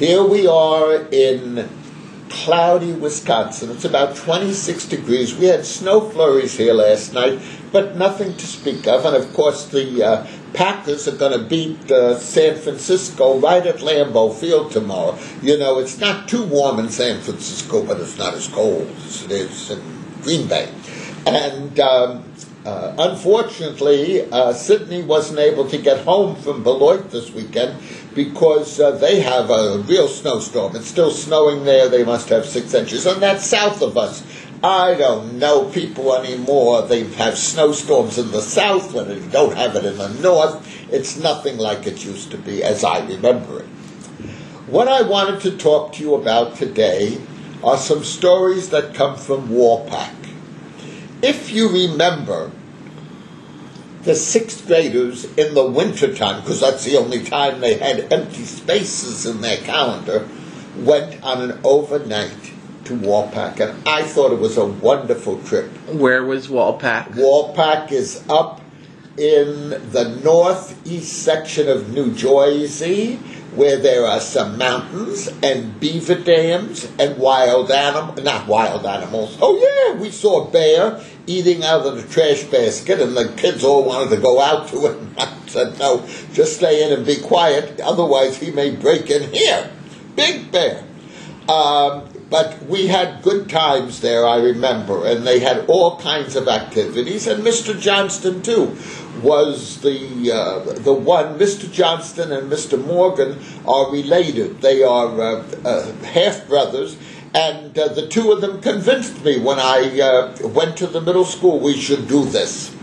Here we are in cloudy Wisconsin. It's about 26 degrees. We had snow flurries here last night, but nothing to speak of. And of course, the Packers are going to beat San Francisco right at Lambeau Field tomorrow. You know, it's not too warm in San Francisco, but it's not as cold as it is in Green Bay. And unfortunately, Sydney wasn't able to get home from Beloit this weekend because they have a real snowstorm. It's still snowing there. They must have 6 inches. And that's south of us. I don't know people anymore. They have snowstorms in the south when they don't have it in the north. It's nothing like it used to be as I remember it. What I wanted to talk to you about today are some stories that come from Warpack. If you remember, the 6th graders in the wintertime, because that's the only time they had empty spaces in their calendar, went on an overnight to Warpack, and I thought it was a wonderful trip. Where was Warpack? Warpack is up in the northeast section of New Jersey, where there are some mountains and beaver dams and not wild animals. Oh yeah, we saw a bear eating out of the trash basket, and the kids all wanted to go out to it, and I said, no, just stay in and be quiet, otherwise he may break in here. Big bear. But we had good times there, I remember, and they had all kinds of activities, and Mr. Johnston, too, was the one. Mr. Johnston and Mr. Morgan are related. They are half-brothers, and the two of them convinced me when I went to the middle school we should do this.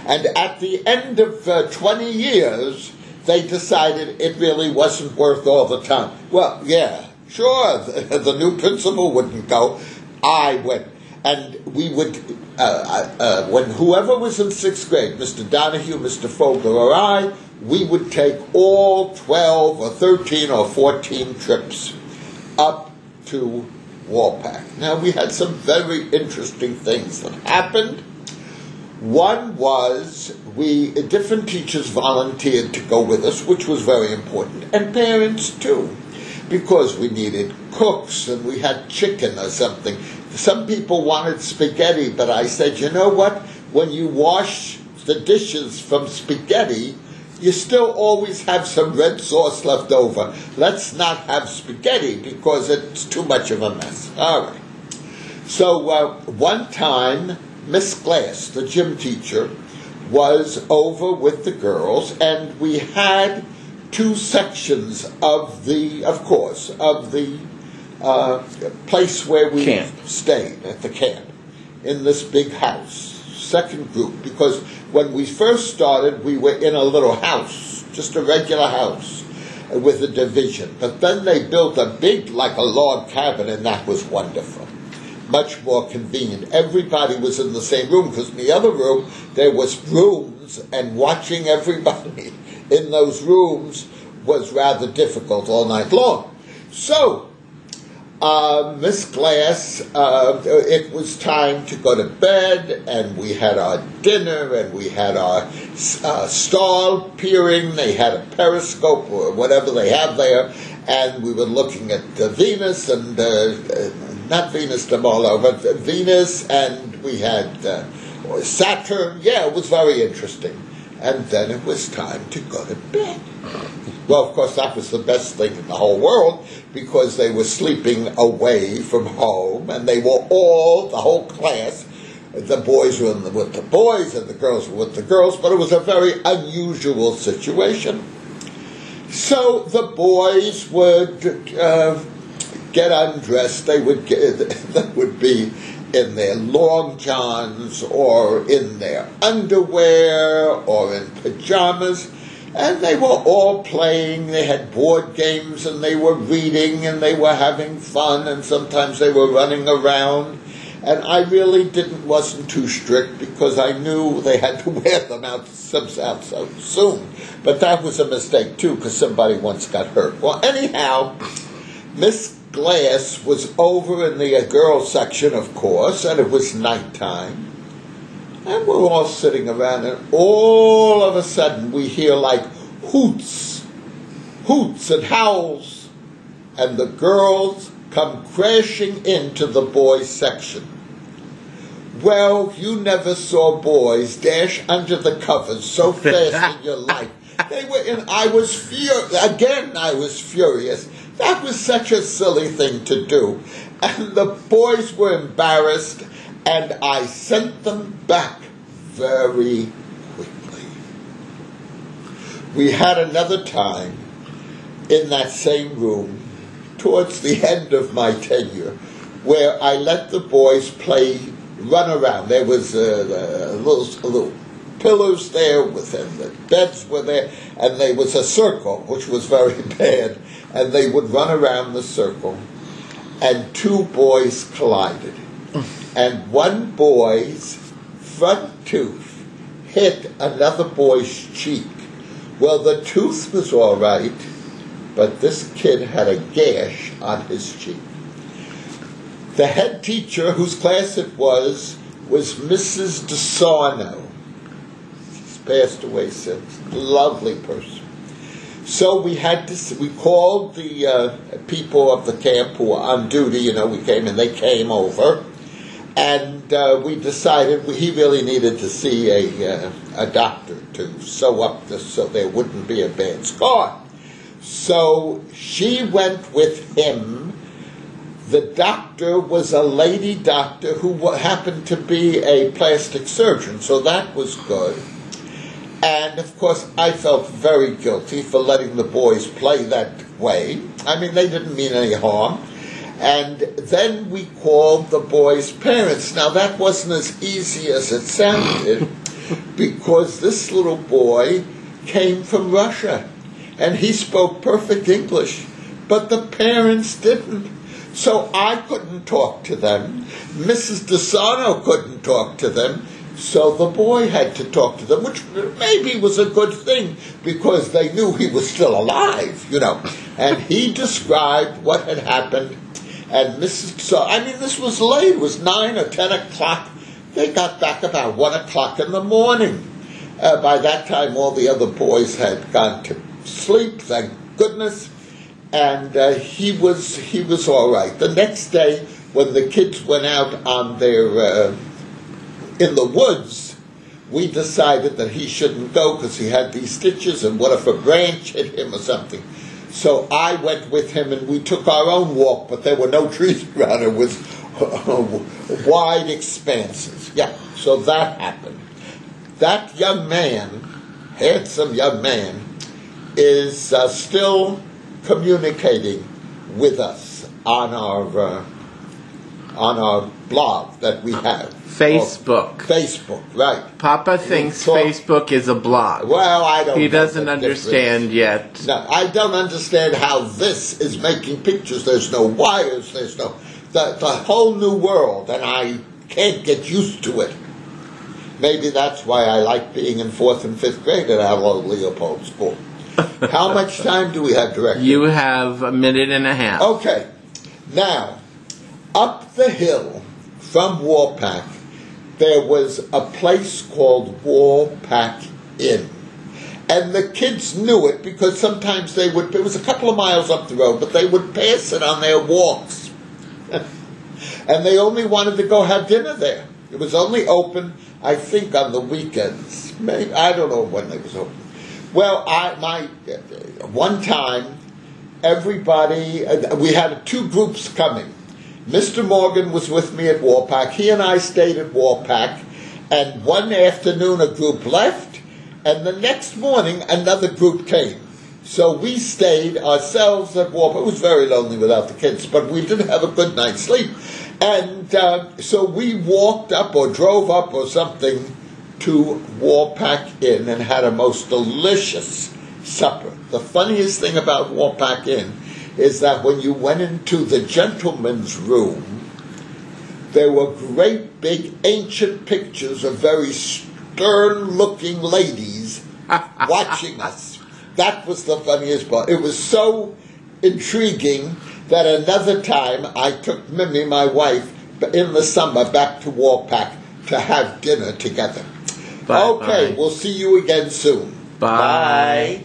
And at the end of 20 years, they decided it really wasn't worth all the time. Well, yeah, sure, the new principal wouldn't go. I went. And we would, when whoever was in 6th grade, Mr. Donahue, Mr. Fogler, or I, we would take all 12 or 13 or 14 trips up to Warpack. Now, we had some very interesting things that happened. One was different teachers volunteered to go with us, which was very important, and parents too, because we needed cooks and we had chicken or something. Some people wanted spaghetti, but I said, you know what? When you wash the dishes from spaghetti, you still always have some red sauce left over. Let's not have spaghetti because it's too much of a mess. All right. So one time, Miss Glass, the gym teacher, was over with the girls, and we had 2 sections of the place where we stayed at the camp, in this big house. Second group, because when we first started, we were in a little house, just a regular house, with a division. But then they built a big, like a log cabin, and that was wonderful. Much more convenient. Everybody was in the same room, because in the other room, there was rooms, and watching everybody in those rooms was rather difficult all night long. So, Miss Glass, it was time to go to bed, and we had our dinner, and we had our star peering. They had a periscope or whatever they have there, and we were looking at Venus and not Venus de Milo, but Venus, and we had Saturn. Yeah, it was very interesting. And then it was time to go to bed. Well, of course, that was the best thing in the whole world, because they were sleeping away from home, and they were all, the whole class, the boys were with the boys, and the girls were with the girls, but it was a very unusual situation. So the boys would get undressed. They would be in their long johns, or in their underwear, or in pajamas, and they were all playing. They had board games, and they were reading, and they were having fun, and sometimes they were running around. And I really wasn't too strict, because I knew they had to wear them out so soon. But that was a mistake too, because somebody once got hurt. Well, anyhow, Miss Glass was over in the girls section, of course, and it was nighttime. And we're all sitting around, and all of a sudden we hear like hoots and howls. and the girls come crashing into the boys' section. Well, you never saw boys dash under the covers so fast in your life. They were in. I was furious. That was such a silly thing to do. And the boys were embarrassed, and I sent them back very quickly. We had another time in that same room, towards the end of my tenure, where I let the boys run around. There was little pillars there with them, the beds were there, and there was a circle, which was very bad, and they would run around the circle, and two boys collided. And one boy's front tooth hit another boy's cheek. Well, the tooth was all right, but this kid had a gash on his cheek. The head teacher, whose class it was Mrs. DeSarno. She's passed away since. Lovely person. So we called the people of the camp who were on duty. We came and they came over, and we decided he really needed to see a doctor to sew up this so there wouldn't be a bad scar. So she went with him. The doctor was a lady doctor who happened to be a plastic surgeon, so that was good. And, of course, I felt very guilty for letting the boys play that way. I mean, they didn't mean any harm. And then we called the boys' parents. Now, that wasn't as easy as it sounded, because this little boy came from Russia, and he spoke perfect English, but the parents didn't. So I couldn't talk to them. Mrs. DeSarno couldn't talk to them. So the boy had to talk to them, which maybe was a good thing, because they knew he was still alive, And he described what had happened. And this was late. It was 9 or 10 o'clock. They got back about 1 o'clock in the morning. By that time, all the other boys had gone to sleep, thank goodness. And he was all right. The next day, when the kids went out on in the woods, we decided that he shouldn't go because he had these stitches, and what if a branch hit him or something? So I went with him, and we took our own walk, but there were no trees around. It was wide expanses. Yeah, so that happened. That young man, handsome young man, is still communicating with us on our blog that we have. Facebook. Facebook, right. Papa thinks Facebook is a blog. Well, I don't know. He doesn't understand yet. No, I don't understand how this is making pictures. There's no wires, there's no... The whole new world, and I can't get used to it. Maybe that's why I like being in 4th and 5th grade at our Leopold School. How much time do we have, Director? You have a minute and a half. Okay. Now, up the hill from Warpack, there was a place called Warpack Inn. And the kids knew it because sometimes it was a couple of miles up the road, but they would pass it on their walks. And they only wanted to go have dinner there. It was only open, I think, on the weekends. Maybe, I don't know when it was open. Well, one time, everybody, we had 2 groups coming. Mr. Morgan was with me at Warpack. He and I stayed at Warpack. And one afternoon, a group left. And the next morning, another group came. So we stayed ourselves at Warpack. It was very lonely without the kids, but we did have a good night's sleep. And so we walked up or drove up or something to Warpack Inn and had a most delicious supper. The funniest thing about Warpack Inn is that when you went into the gentleman's room, there were great big ancient pictures of very stern-looking ladies watching us. That was the funniest part. It was so intriguing that another time I took Mimi, my wife, in the summer back to Warpack to have dinner together. Bye. Okay, we'll see you again soon. Bye. Bye.